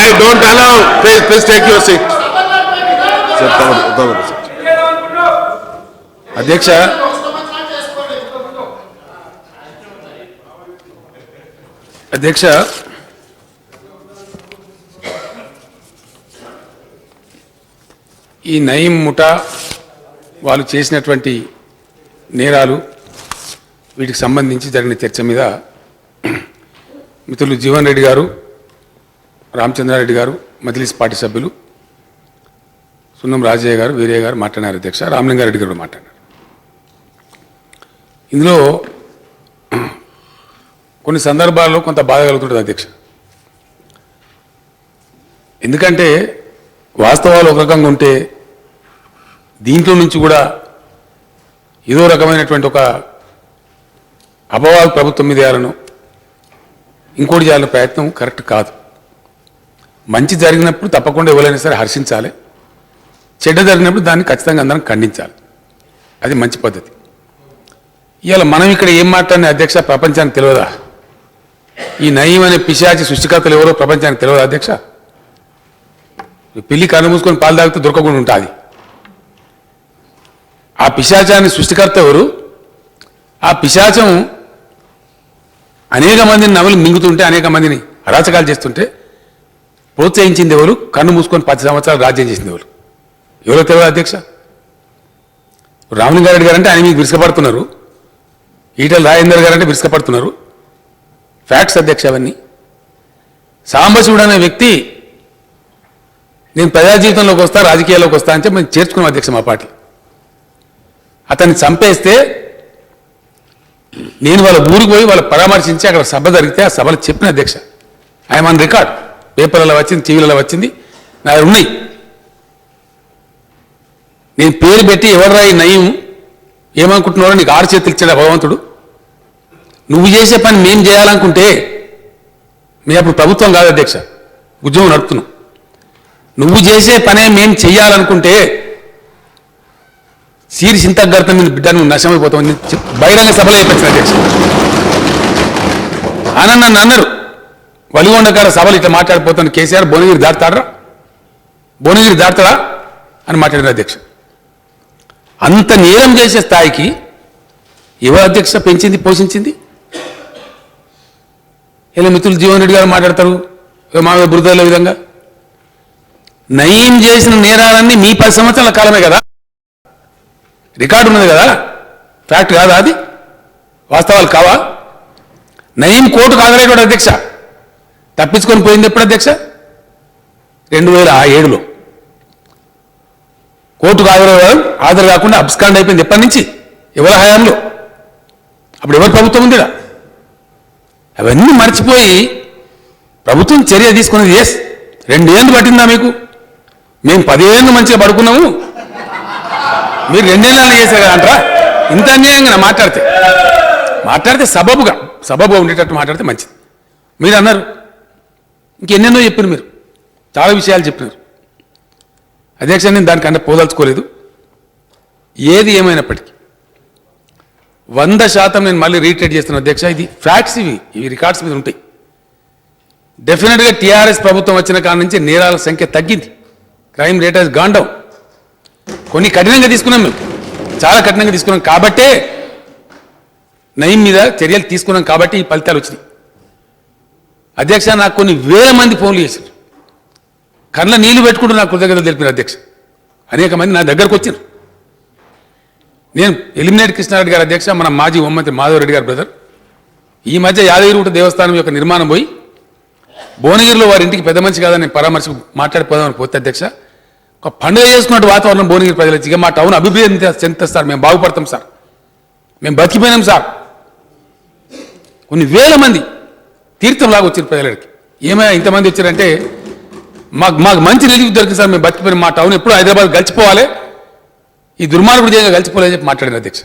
I don't allow. Please take your seat. అధ్యక్ష, ఈ నయీం ముఠా వాళ్ళు చేసినటువంటి నేరాలు వీటికి సంబంధించి జరిగిన చర్చ మీద మిత్రులు జీవన్ రెడ్డి గారు, రామచంద్రారెడ్డి గారు, మజ్లిస్ పార్టీ సభ్యులు సున్నం రాజయ్య గారు, వీరయ్య గారు మాట్లాడారు. అధ్యక్ష, రామలింగారెడ్డి గారు మాట్లాడారు. ఇందులో కొన్ని సందర్భాల్లో కొంత బాధ కలుగుతుంటుంది అధ్యక్ష. ఎందుకంటే వాస్తవాలు ఒక రకంగా ఉంటే దీంట్లో నుంచి కూడా ఏదో రకమైనటువంటి ఒక అపవాదు ప్రభుత్వం మీద వేయాలను, ఇంకోటి చేయాలనే ప్రయత్నం కరెక్ట్ కాదు. మంచి జరిగినప్పుడు తప్పకుండా ఎవరైనా సరే హర్షించాలి, చెడ్డ జరిగినప్పుడు దాన్ని ఖచ్చితంగా అందరం ఖండించాలి. అది మంచి పద్ధతి. ఇవాళ మనం ఇక్కడ ఏం మాట్లాడిన అధ్యక్ష ప్రపంచానికి తెలియదా? ఈ నయీం అనే పిశాచి సృష్టికర్తలు ఎవరో ప్రపంచానికి తెలియదా అధ్యక్ష? పిల్లి కన్ను మూసుకొని పాలు తాగితే దొరకకుండా ఉంటుంది. ఆ పిశాచాన్ని సృష్టికర్త ఎవరు? ఆ పిశాచం అనేక మందిని నవలు మింగుతుంటే, అనేక మందిని అరాచకాలు చేస్తుంటే ప్రోత్సహించింది ఎవరు? కన్ను మూసుకొని 10 సంవత్సరాలు రాజ్యం చేసింది ఎవరు? ఎవరో తెలియదు అధ్యక్ష. రామలింగారెడ్డి గారు అంటే ఆయన మీకు విరుసపడుతున్నారు, ఈటల రాజేందర్ గారు అంటే విరుసపడుతున్నారు. ఫ్యాక్ట్స్ అధ్యక్ష అవన్నీ. సాంబశివుడు అనే వ్యక్తి నేను ప్రజా జీవితంలోకి వస్తా, రాజకీయాల్లోకి వస్తా అంటే మేము చేర్చుకున్నాం అధ్యక్ష మా పార్టీ. అతన్ని చంపేస్తే నేను వాళ్ళ ఊరికి పోయి వాళ్ళ పరామర్శించి అక్కడ సభ జరిగితే ఆ సభలో చెప్పిన అధ్యక్ష. ఆయన మన రికార్డ్ పేపర్లలో వచ్చింది, టీవీలలో వచ్చింది, నా ఉన్నాయి. నేను పేరు పెట్టి ఎవర్రా ఈ నయీం ఏమనుకుంటున్నారో, నీకు 6 చేతులు ఇచ్చాడు భగవంతుడు, నువ్వు చేసే పని మేము చేయాలనుకుంటే, మేము అప్పుడు ప్రభుత్వం కాదు అధ్యక్ష, ఉద్యమం నడుపుతున్నాం, నువ్వు చేసే పనే మేము చెయ్యాలనుకుంటే సీరి సింతగర్త మీద బిడ్డ నువ్వు నష్టమైపోతావు బహిరంగ సభలో చెప్పచ్చు అధ్యక్ష. నన్ను అన్నారు వలిగొండకాడ సభలు ఇట్లా మాట్లాడిపోతాను, కేసీఆర్ భువనగిరి దాటుతాడా అని మాట్లాడారు అధ్యక్ష. అంత నేరం చేసే స్థాయికి ఎవరు అధ్యక్ష పెంచింది, పోషించింది? ఇలా మిత్రులు జీవన్ రెడ్డి గారు మాట్లాడతారు మా బురదల విధంగా. నయీం చేసిన నేరాలన్నీ మీ 10 సంవత్సరాల కాలమే కదా, రికార్డు ఉన్నది కదా, ఫ్యాక్ట్ కాదా అది? వాస్తవాలు కావా? నయీం కోర్టుకు హాజరయ్యాడు అధ్యక్ష, తప్పించుకొని పోయింది ఎప్పుడు అధ్యక్ష? 2007లో కోర్టుకు హాజరు కాకుండా అబ్స్కాండ్ అయిపోయింది. ఎప్పటి నుంచి? ఎవరి హయాంలో? అప్పుడు ఎవరి ప్రభుత్వం ఉందిరా? అవన్నీ మర్చిపోయి ప్రభుత్వం చర్య తీసుకున్నది. 2 ఏళ్ళు పట్టిందా మీకు? మేము 10 ఏళ్ళు మంచిగా పడుకున్నాము, మీరు 2 ఏళ్ళు చేశారు కదా అంటారా? ఇంత అన్యాయంగా మాట్లాడితే సబబుగా ఉండేటట్టు మాట్లాడితే మంచిది. మీరు అన్నారు, ఇంకెన్నెన్నో చెప్పారు, మీరు చాలా విషయాలు చెప్పినారు అధ్యక్ష. నేను దానికన్నా పోదలుచుకోలేదు. ఏది ఏమైనప్పటికీ 100% నేను మళ్ళీ రీట్రేట్ చేస్తున్నాను అధ్యక్ష. ఇది ఫ్యాక్ట్స్, ఇవి రికార్డ్స్ మీద ఉంటాయి. డెఫినెట్గా టీఆర్ఎస్ ప్రభుత్వం వచ్చిన కాడ నుంచి నేరాల సంఖ్య తగ్గింది, crime rate has gone down. కొన్ని కఠినంగా తీసుకున్నాం, మేము చాలా కఠినంగా తీసుకున్నాం కాబట్టే నయీం మీద చర్యలు తీసుకున్నాం, కాబట్టి ఈ ఫలితాలు వచ్చినాయి అధ్యక్ష. నాకు కొన్ని వేల మంది ఫోన్లు చేశారు, కళ్ళ నీళ్లు పెట్టుకుంటూ నాకు కృతజ్ఞతలు తెలిపిన అధ్యక్ష. అనేక మంది నా దగ్గరకు వచ్చారు. నేను ఎలిమినేట్ కృష్ణారెడ్డి గారు అధ్యక్ష, మన మాజీ హోంమంత్రి మాధవరెడ్డి గారు బ్రదర్, ఈ మధ్య యాదగిరిగుట్ట దేవస్థానం యొక్క నిర్మాణం పోయి భువనగిరిలో వారి ఇంటికి పెద్ద మనిషి కాదని పరామర్శ మాట్లాడిపోదామని పోతే అధ్యక్ష, ఒక పండుగ చేసుకున్నట్టు వాతావరణం భువనగిరి ప్రజలు ఇక మా టౌన్ అభివృద్ధి చెందుతుంది సార్, మేము బాగుపడతాం సార్, మేము బతికిపోయినాం సార్. కొన్ని వేల మంది తీర్థంలాగా వచ్చారు ప్రజలకి. ఏమైనా ఇంతమంది వచ్చారంటే మాకు మంచి రిలీఫ్ దొరికింది సార్, మేము బతికిపోయినాం, మా టౌన్ ఎప్పుడు హైదరాబాద్ గడిచిపోవాలి, ఈ దుర్మార్గుడు జయంగా గడిచిపోలేదని చెప్పి మాట్లాడిన అధ్యక్ష.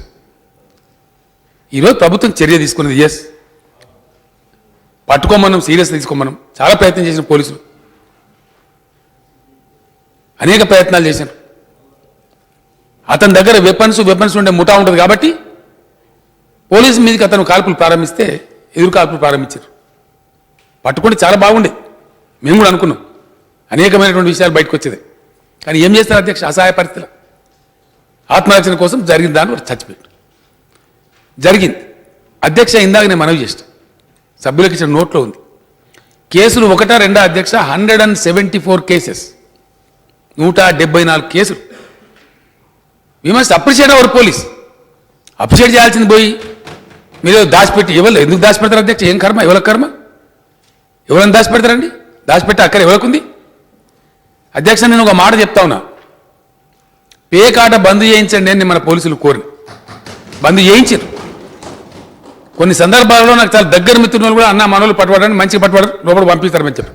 ఈరోజు ప్రభుత్వం చర్య తీసుకున్నది. పట్టుకోమన్నాం, సీరియస్ తీసుకోమన్నాం, చాలా ప్రయత్నం చేసిన పోలీసులు, అనేక ప్రయత్నాలు చేశారు. అతని దగ్గర వెపన్స్ ఉండే ముఠా ఉంటుంది కాబట్టి పోలీసు మీదకి అతను కాల్పులు ప్రారంభిస్తే ఎదురు కాల్పులు ప్రారంభించారు. పట్టుకుంటే చాలా బాగుండేది, మేము కూడా అనుకున్నాం. అనేకమైనటువంటి విషయాలు బయటకు వచ్చేది. కానీ ఏం చేస్తారు అధ్యక్ష? అసహాయ పరిస్థితులు. ఆత్మరక్షణ కోసం జరిగిన దాన్ని వాడు చచ్చిపోయాడు. జరిగింది అధ్యక్ష. ఇందాక నేను మనవి చేసిన సభ్యులకు ఇచ్చిన నోట్లో ఉంది. కేసులు 1, 2 అధ్యక్ష, 174 కేసెస్, 174 కేసులు. We must appreciate our police. Appreciate చేయాల్సింది పోయి మీరు దాచిపెట్టి ఎవరు ఎందుకు దాచిపెడతారు అధ్యక్ష? ఏం కర్మ? ఎవరికి కర్మ? ఎవరైనా దాచిపెడతారండి? దాచిపెట్టి అక్కడ ఎవరికి ఉంది అధ్యక్ష? నేను ఒక మాట చెప్తా ఉన్నా, పేకాట బంద్ చేయించండి అని మన పోలీసులు కోరిన, బంద్ చేయించారు. కొన్ని సందర్భాల్లో నాకు చాలా దగ్గర మిత్రులు కూడా అన్న మనోళ్ళు పట్టుబడని మంచిగా పట్టుబడరు, లోపల పంపిస్తారని చెప్పి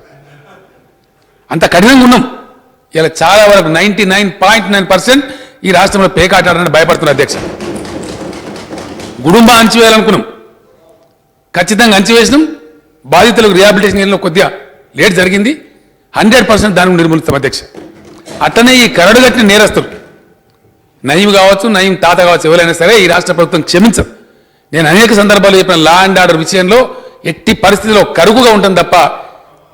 అంత కఠినంగా ఉన్నాం. ఇలా చాలా వరకు 99.9% ఈ రాష్ట్రంలో పేకాట ఆడాలని భయపడుతున్నారు అధ్యక్ష. గుడుంబా అంచివేయాలనుకున్నాం, ఖచ్చితంగా అంచివేసినాం. బాధితులకు రిహాబిలిటేషన్ కొద్దిగా లేట్ జరిగింది. 100% దాన్ని నిర్మూలిస్తాం అధ్యక్ష. అట్టనే ఈ కరడుగట్టిన నేరస్తులు, నయీం కావచ్చు, నయీం తాత కావచ్చు, ఎవరైనా సరే ఈ రాష్ట్ర ప్రభుత్వం క్షమించదు. నేను అనేక సందర్భాలు చెప్పిన లా అండ్ ఆర్డర్ విషయంలో ఎట్టి పరిస్థితిలో కరుకుగా ఉంటుంది తప్ప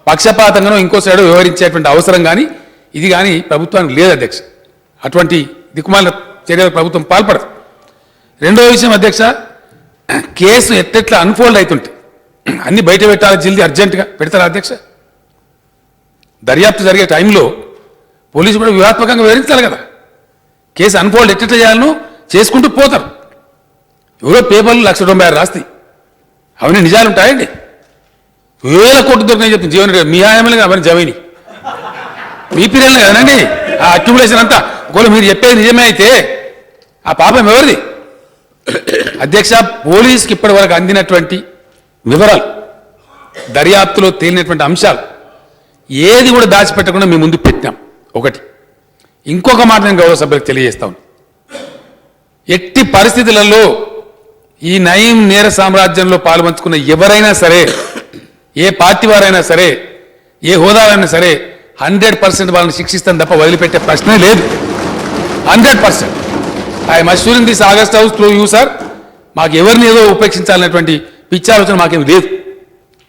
పక్షపాతంగానో ఇంకో సైడు వ్యవహరించేటువంటి అవసరం కానీ ఇది కానీ ప్రభుత్వానికి లేదు అధ్యక్ష. అటువంటి దిక్కుమాల చర్యలకు ప్రభుత్వం పాల్పడదు. రెండవ విషయం అధ్యక్ష, కేసు ఎట్టెట్లా అన్ఫోల్డ్ అవుతుంటే అన్ని బయట పెట్టాలి, జల్దీ అర్జెంటుగా పెడతారా అధ్యక్ష? దర్యాప్తు జరిగే టైంలో పోలీసు కూడా వ్యూహాత్మకంగా వివరించాలి కదా. కేసు అన్ఫోల్డ్ ఎట్టెట్లా చేయాలనో చేసుకుంటూ పోతారు. ఎవరో పేపర్లు 1,96,000 రాస్తాయి, అవన్నీ నిజాలు ఉంటాయండి? వేల కోట్లు దొరికినాయి చెప్తుంది జీవన్ రెడ్డి. మీ హామీలుగా అవన్నీ జమైని మీ పీరియడ్లే కదండి ఆ అక్యుములేషన్ అంతా. ఒకవేళ మీరు చెప్పేది నిజమే అయితే ఆ పాపం ఎవరిది అధ్యక్ష? పోలీసుకి ఇప్పటి వరకు అందినటువంటి వివరాలు, దర్యాప్తులో తేలినటువంటి అంశాలు ఏది కూడా దాచిపెట్టకుండా మీ ముందు పెట్టినాం. ఒకటి. ఇంకొక మాట నేను గౌరవ సభ్యులకు తెలియజేస్తాను, ఎట్టి పరిస్థితులలో ఈ నయీం నేర సామ్రాజ్యంలో పాల్పంచుకున్న ఎవరైనా సరే, ఏ పార్టీ వారైనా సరే, ఏ హోదాలైనా సరే 100% వాళ్ళని శిక్షిస్తాను తప్ప వదిలిపెట్టే ప్రశ్నే లేదు. 100%. I am assuring this august house through you sir. మాకు ఎవరిని ఏదో ఉపేక్షించాలనేటువంటి పిచ్చాలోచన మాకేం లేదు.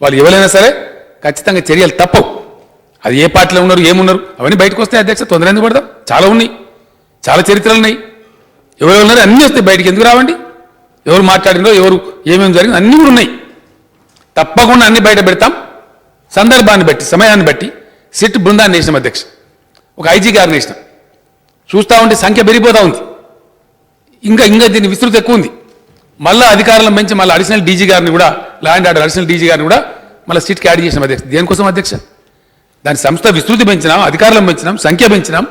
వాళ్ళు ఎవరైనా సరే ఖచ్చితంగా చర్యలు తప్పవు. అది ఏ పార్టీలో ఉన్నారు, ఏమున్నారు అవన్నీ బయటకు వస్తాయి అధ్యక్ష. తొందర ఎందుకు పడదాం? చాలా ఉన్నాయి, చాలా చరిత్రలు ఉన్నాయి. ఎవరు ఉన్నారు అన్నీ వస్తాయి బయటికి. ఎందుకు రావండి? ఎవరు మాట్లాడినో, ఎవరు ఏమేమి జరిగిందో అన్నీ కూడా ఉన్నాయి. తప్పకుండా అన్ని బయట పెడతాం. సందర్భాన్ని బట్టి, సమయాన్ని బట్టి సిట్ బృందాన్ని వేసినాం అధ్యక్ష. ఒక ఐజీ గారిని వేసినాం. చూస్తూ ఉంటే సంఖ్య పెరిగిపోతూ ఉంది. ఇంకా దీన్ని విస్తృతి ఎక్కువ ఉంది. మళ్ళీ అధికారులను పెంచి మళ్ళీ అడిషనల్ డీజీ గారిని కూడా, law and order additional DG గారిని కూడా మళ్ళీ సిట్కి యాడ్ చేసినాం అధ్యక్ష. దేనికోసం అధ్యక్ష? దాని సంస్థ విస్తృతి పెంచినాం, అధికారులను పెంచినాం, సంఖ్య పెంచినాం.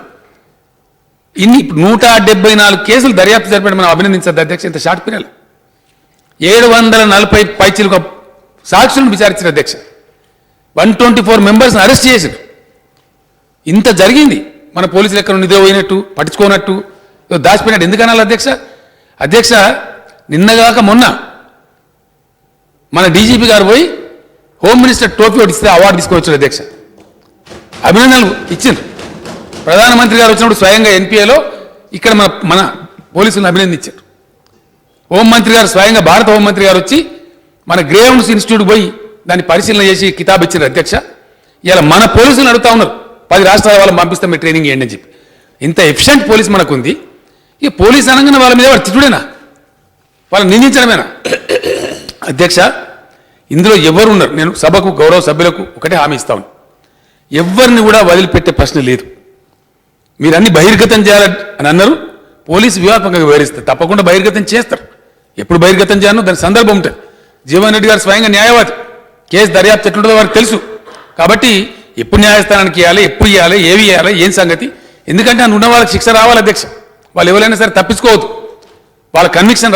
ఇన్ని 174 కేసులు దర్యాప్తు జరిపి మనం అభినందించద్దు అధ్యక్ష. ఇంత షార్ట్ పీరియడ్ 740 పైచీలకు సాక్షులను విచారించిన అధ్యక్ష. 124 మెంబర్స్ని అరెస్ట్ చేశారు. ఇంత జరిగింది. మన పోలీసులు ఎక్కడ నిద్ర పోయినట్టు, పట్టించుకోనట్టు, దాచిపోయినట్టు ఎందుకు అనాలి అధ్యక్ష? అధ్యక్ష, నిన్నగాక మొన్న మన డీజీపీ గారు పోయి హోమ్ మినిస్టర్ టోపీ ఒకటి ఇస్తే అవార్డు తీసుకొని వచ్చారు అధ్యక్ష. అభినందనలు ఇచ్చింది. ప్రధానమంత్రి గారు వచ్చినప్పుడు స్వయంగా ఎన్పిఏలో ఇక్కడ మన పోలీసులను అభినందించారు. హోంమంత్రి గారు స్వయంగా, భారత హోంమంత్రి గారు వచ్చి మన గ్రేవ్స్ ఇన్స్టిట్యూట్ పోయి దాన్ని పరిశీలన చేసి కితాబ్ ఇచ్చారు అధ్యక్ష. ఇలా మన పోలీసులను అడుగుతా ఉన్నారు, 10 రాష్ట్రాల వాళ్ళని పంపిస్తాం మీరు ట్రైనింగ్ చేయండి అని చెప్పి. ఇంత ఎఫిషియెంట్ పోలీస్ మనకు ఉంది. ఈ పోలీస్ అనగానే వాళ్ళ మీద వాడు తిట్టుడేనా, వాళ్ళని నిందించడమేనా అధ్యక్ష? ఇందులో ఎవరున్నారు? నేను సభకు, గౌరవ సభ్యులకు ఒకటే హామీ ఇస్తాను, ఎవరిని కూడా వదిలిపెట్టే ప్రశ్న లేదు. మీరు అన్ని బహిర్గతం చేయాలని అని అన్నారు. పోలీసు వ్యూహాత్మకంగా వివరిస్తారు, తప్పకుండా బహిర్గతం చేస్తారు. ఎప్పుడు బహిర్గతం చేయాలో దాని సందర్భం ఉంటుంది. జీవన్ రెడ్డి గారు స్వయంగా న్యాయవాది, కేసు దర్యాప్తు ఎట్లుంటుందో వారికి తెలుసు. కాబట్టి ఎప్పుడు న్యాయస్థానానికి ఇవ్వాలి, ఎప్పుడు ఇవ్వాలి, ఏవి ఇవ్వాలి, ఏం సంగతి. ఎందుకంటే ఆ ఉన్న వాళ్ళకి శిక్ష రావాలి అధ్యక్ష. వాళ్ళు ఎవరైనా సరే తప్పించుకోవద్దు, వాళ్ళ కన్విక్షన్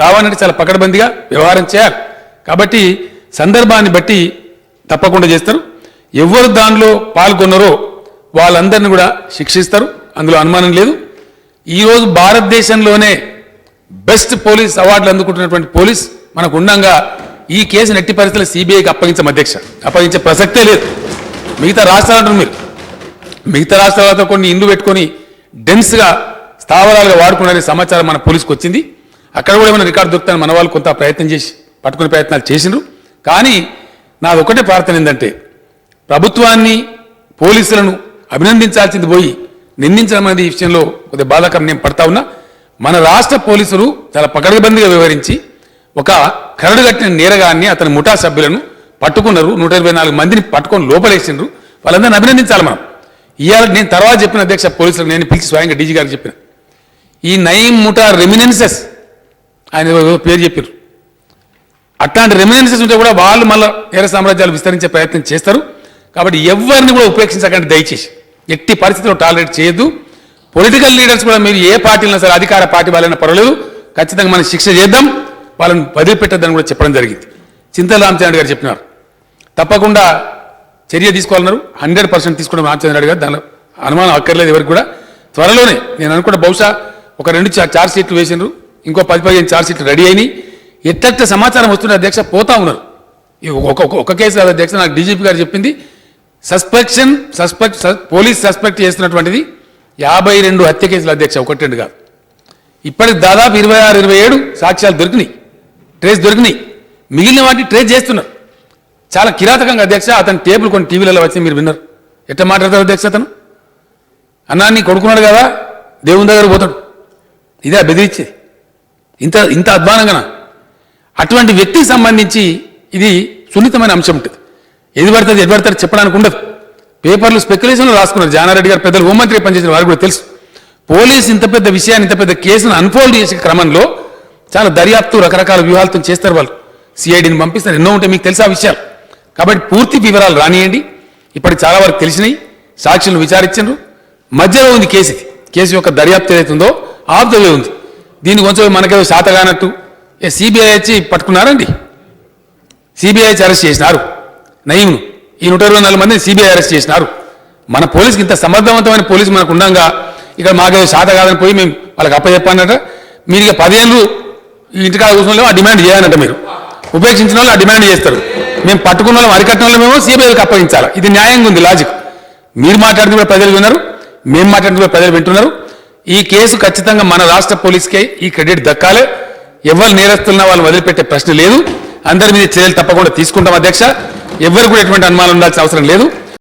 రావాలంటే చాలా పకడ్బందీగా వ్యవహారం చేయాలి. కాబట్టి సందర్భాన్ని బట్టి తప్పకుండా చేస్తారు. ఎవరు దానిలో పాల్గొన్నారో వాళ్ళందరినీ కూడా శిక్షిస్తారు, అందులో అనుమానం లేదు. ఈరోజు భారతదేశంలోనే బెస్ట్ పోలీస్ అవార్డులు అందుకుంటున్నటువంటి పోలీస్ మనకు ఉండగా ఈ కేసును ఎట్టి పరిస్థితుల్లో సిబిఐకి అప్పగించాం అధ్యక్ష. అప్పగించే ప్రసక్తే లేదు. మిగతా రాష్ట్రాలు అంటారు మీరు, మిగతా రాష్ట్రాలతో కొన్ని ఇండ్లు పెట్టుకొని డెన్స్గా స్థావరాలుగా వాడుకునే సమాచారం మన పోలీసుకు వచ్చింది. అక్కడ కూడా ఏమైనా రికార్డు దొరుకుతాయని మన వాళ్ళు కొంత ప్రయత్నం చేసి పట్టుకునే ప్రయత్నాలు చేసిండ్రు. కానీ నాది ఒకటే ప్రార్థన ఏంటంటే ప్రభుత్వాన్ని పోలీసులను అభినందించాల్సింది పోయి నిందించడం అనేది ఈ విషయంలో కొద్దిగా బాధాకరం నేను పడతా ఉన్నా. మన రాష్ట్ర పోలీసులు చాలా పకడ్బందీగా వ్యవహరించి ఒక కరడుగట్టిన నేరగాన్ని అతని ముఠా సభ్యులను పట్టుకున్నారు. 124 మందిని పట్టుకొని లోపలేసిండ్రు. వాళ్ళందరినీ అభినందించాలి మనం. ఇవాళ నేను తర్వాత చెప్పిన అధ్యక్ష పోలీసులకు నేను పిలిచి స్వయంగా డీజీ గారికి చెప్పిన ఈ నయీం ముఠా రెమినెన్సెస్ ఆయన పేరు చెప్పారు. అట్లాంటి రెమినెన్సెస్ ఉంటే కూడా వాళ్ళు మళ్ళీ నేర సామ్రాజ్యాలు విస్తరించే ప్రయత్నం చేస్తారు. కాబట్టి ఎవరిని కూడా ఉపేక్షించకండి దయచేసి. ఎట్టి పరిస్థితుల్లో టాలరేట్ చేయొద్దు. పొలిటికల్ లీడర్స్ కూడా మీరు ఏ పార్టీలో సరే అధికార పార్టీ వాళ్ళైనా పర్వాలేదు ఖచ్చితంగా మనం శిక్ష చేద్దాం, వాళ్ళని వదిలిపెట్టద్దని కూడా చెప్పడం జరిగింది. చింతల రామచంద్ర గారు చెప్పినారు తప్పకుండా చర్య తీసుకోవాలన్నారు. 100% తీసుకోవడం రామచంద్ర గారు, దానిలో అనుమానం అక్కర్లేదు ఎవరికి కూడా. త్వరలోనే నేను అనుకుంటే బహుశా ఒక 2 ఛార్జ్ షీట్లు వేసిండ్రు, ఇంకో 10-15 ఛార్జ్ షీట్లు రెడీ అయినాయి. ఎట్ట సమాచారం వస్తున్న అధ్యక్ష పోతా ఉన్నారు. ఒక కేసు కాదు అధ్యక్ష, నాకు డీజీపీ గారు చెప్పింది పోలీస్ సస్పెక్ట్ చేస్తున్నటువంటిది 52 హత్య కేసులు అధ్యక్ష, 1-2 కాదు. ఇప్పటికి దాదాపు 26-27 సాక్ష్యాలు దొరికినాయి, ట్రేస్ దొరికినాయి. మిగిలిన వాటిని ట్రేస్ చేస్తున్నారు. చాలా కిరాతకంగా అధ్యక్ష. అతని టేబుల్ కొన్ని టీవీలలో వచ్చి మీరు విన్నారు. ఎట్లా మాట్లాడతారు అధ్యక్ష? అతను అన్నా నీ కొడుకున్నాడు కదా దేవుని దగ్గర పోతాడు, ఇదే బెదిరించేది. ఇంత అధ్వానంగా అటువంటి వ్యక్తికి సంబంధించి ఇది సున్నితమైన అంశం ఉంటుంది. ఎది పడుతుంది చెప్పడానికి ఉండదు. పేపర్లు స్పెక్యులేషన్లు రాసుకున్నారు. జానారెడ్డి గారు పెద్దలు హోంమంత్రి పనిచేసిన వారికి కూడా తెలుసు. పోలీసు ఇంత పెద్ద విషయాన్ని ఇంత పెద్ద కేసును అన్ఫోల్డ్ చేసే క్రమంలో చాలా దర్యాప్తు రకరకాల వ్యూహాలతో చేస్తారు వాళ్ళు. సిఐడిని పంపిస్తారు, ఎన్నో ఉంటాయి, మీకు తెలుసా విషయాలు. కాబట్టి పూర్తి వివరాలు రానియండి. ఇప్పటికి చాలా వరకు తెలిసినాయి, సాక్షులను విచారించారు. మధ్యలో ఉంది కేసు యొక్క దర్యాప్తు ఏదైతుందో ఆఫ్ ద వే ఉంది. దీన్ని కొంచెం మనకేదో శాతగానట్టు సిబిఐ వచ్చి పట్టుకున్నారండి. సిబిఐ అరెస్ట్ చేసినారు నయీంను. ఈ 124 మందిని సిబిఐ అరెస్ట్ చేసినారు. మన పోలీసుకి ఇంత సమర్థవంతమైన పోలీసు మనకు ఉండగా ఇక్కడ మాకేదో శాత కాదని పోయి మేము వాళ్ళకి అప్పచెప్పానట. మీరు ఇక 10 ఏళ్ళు ఇంటికాడ కూర్చున్న ఆ డిమాండ్ చేయాలంట. మీరు ఉపేక్షించిన వాళ్ళు ఆ డిమాండ్ చేస్తారు. మేము పట్టుకున్న వాళ్ళం అరికట్టిన వాళ్ళు మేము సిబిఐకి అప్పగించాలి. ఇది న్యాయంగా ఉంది లాజిక్. మీరు మాట్లాడుతూ కూడా ప్రజలు విన్నారు, మేము మాట్లాడుతూ కూడా ప్రజలు వింటున్నారు. ఈ కేసు ఖచ్చితంగా మన రాష్ట్ర పోలీసుకే ఈ క్రెడిట్ దక్కాలి. ఎవరు నేరస్తున్నా వాళ్ళు వదిలిపెట్టే ప్రశ్న లేదు. అందరి మీద చర్యలు తప్పకుండా తీసుకుంటాం అధ్యక్ష. ఎవరు కూడా ఎటువంటి అనుమానం ఉండాల్సిన అవసరం లేదు.